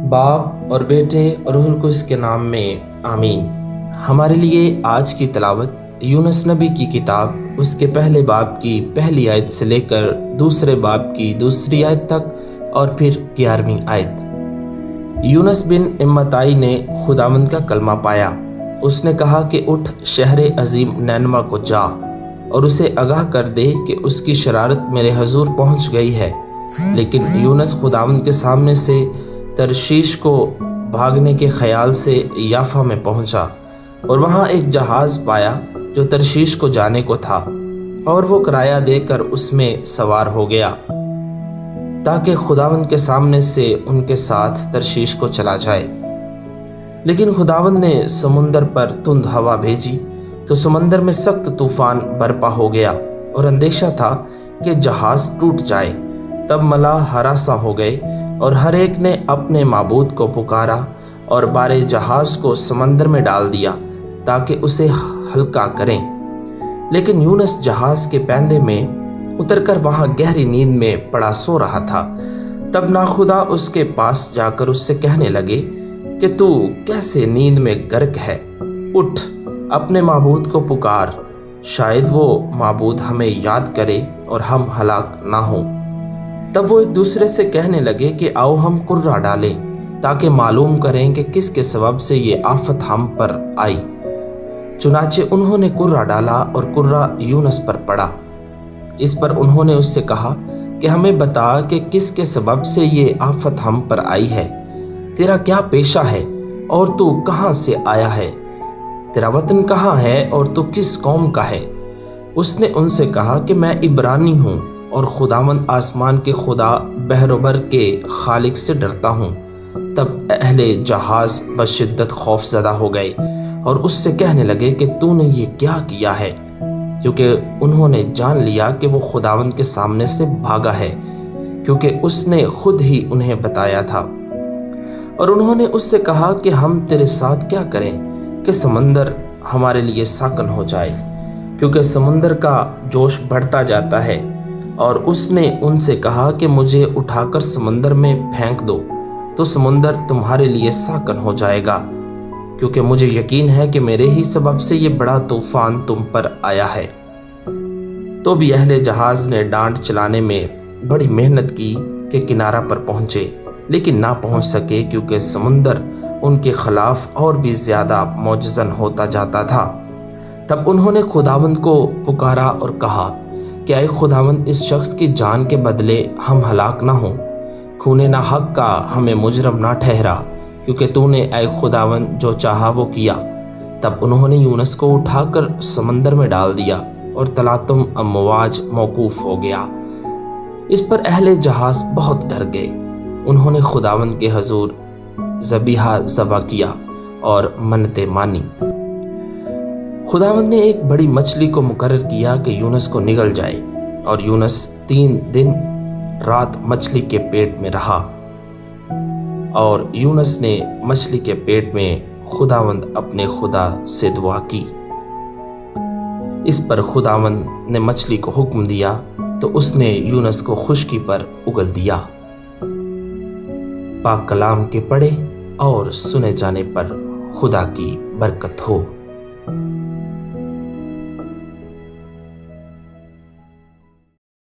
باپ اور بیٹے اور روح القدس کے نام میں آمین۔ ہمارے لیے آج کی تلاوت یونس نبی کی کتاب اس کے پہلے باب کی پہلی آیت سے لے کر دوسرے باب کی دوسری آیت تک اور پھر 11ویں آیت۔ یونس بن امتائی نے خداوند کا کلمہ پایا۔ اس نے کہا کہ اٹھ شہر عظیم نینوا کو جا اور اسے آگاہ کر دے کہ اس کی شرارت میرے حضور پہنچ گئی ہے۔ لیکن یونس خداوند کے سامنے سے ترشیش کو بھاگنے کے خیال سے یافا میں پہنچا اور وہاں ایک جہاز پایا جو ترشیش کو جانے کو تھا، اور وہ کرایہ دے کر اس میں سوار ہو گیا تاکہ خداوند کے سامنے سے ان کے ساتھ ترشیش کو چلا جائے۔ لیکن خداوند نے سمندر پر تند ہوا بھیجی تو سمندر میں سخت طوفان برپا ہو گیا اور اندیشہ تھا کہ جہاز ٹوٹ جائے۔ تب ملاح ہراساں ہو گئے اور ہر ایک نے اپنے معبود کو پکارا اور بارے جہاز کو سمندر میں ڈال دیا تاکہ اسے ہلکا کریں۔ لیکن یونس جہاز کے پیندے میں اتر کر وہاں گہری نیند میں پڑا سو رہا تھا۔ تب ناخدا اس کے پاس جا کر اس سے کہنے لگے کہ تو کیسے نیند میں غرق ہے؟ اٹھ اپنے معبود کو پکار، شاید وہ معبود ہمیں یاد کرے اور ہم ہلاک نہ ہوں۔ تب وہ ایک دوسرے سے کہنے لگے کہ آؤ ہم کرہ ڈالیں تاکہ معلوم کریں کہ کس کے سبب سے یہ آفت ہم پر آئی۔ چنانچہ انہوں نے کرہ ڈالا اور کرہ یونس پر پڑا۔ اس پر انہوں نے اس سے کہا کہ ہمیں بتا کہ کس کے سبب سے یہ آفت ہم پر آئی ہے، تیرا کیا پیشہ ہے اور تو کہاں سے آیا ہے؟ تیرا وطن کہاں ہے اور تو کس قوم کا ہے؟ اس نے ان سے کہا کہ میں عبرانی ہوں اور خداوند آسمان کے خدا بحر و بر کے خالق سے ڈرتا ہوں۔ تب اہل جہاز بشدت خوف زدہ ہو گئے اور اس سے کہنے لگے کہ تو نے یہ کیا کیا ہے، کیونکہ انہوں نے جان لیا کہ وہ خداوند کے سامنے سے بھاگا ہے، کیونکہ اس نے خود ہی انہیں بتایا تھا۔ اور انہوں نے اس سے کہا کہ ہم تیرے ساتھ کیا کریں کہ سمندر ہمارے لیے ساکن ہو جائے، کیونکہ سمندر کا جوش بڑھتا جاتا ہے۔ اور اس نے ان سے کہا کہ مجھے اٹھا کر سمندر میں پھینک دو تو سمندر تمہارے لیے ساکن ہو جائے گا، کیونکہ مجھے یقین ہے کہ میرے ہی سبب سے یہ بڑا طوفان تم پر آیا ہے۔ تو بھی اہل جہاز نے ڈانٹ چلانے میں بڑی محنت کی کہ کنارہ پر پہنچے، لیکن نہ پہنچ سکے، کیونکہ سمندر ان کے خلاف اور بھی زیادہ معجزن ہوتا جاتا تھا۔ تب انہوں نے خداوند کو پکارا اور کہا کہ اے خداوند، اس شخص کی جان کے بدلے ہم ہلاک نہ ہوں، خون ناحق کا ہمیں مجرم نہ ٹھہرا، کیونکہ تو نے اے خداوند جو چاہا وہ کیا۔ تب انہوں نے یونس کو اٹھا کر سمندر میں ڈال دیا اور تلاطم امواج موقوف ہو گیا۔ اس پر اہل جہاز بہت ڈر گئے۔ انہوں نے خداوند کے حضور ذبیحہ ذبح کیا اور منتیں مانی۔ خداوند نے ایک بڑی مچھلی کو مقرر کیا کہ یونس کو نگل جائے، اور یونس 3 دن رات مچھلی کے پیٹ میں رہا۔ اور یونس نے مچھلی کے پیٹ میں خداوند اپنے خدا سے دعا کی۔ اس پر خداوند نے مچھلی کو حکم دیا تو اس نے یونس کو خشکی پر اگل دیا۔ پاک کلام کے پڑھے اور سنے جانے پر خدا کی برکت ہو۔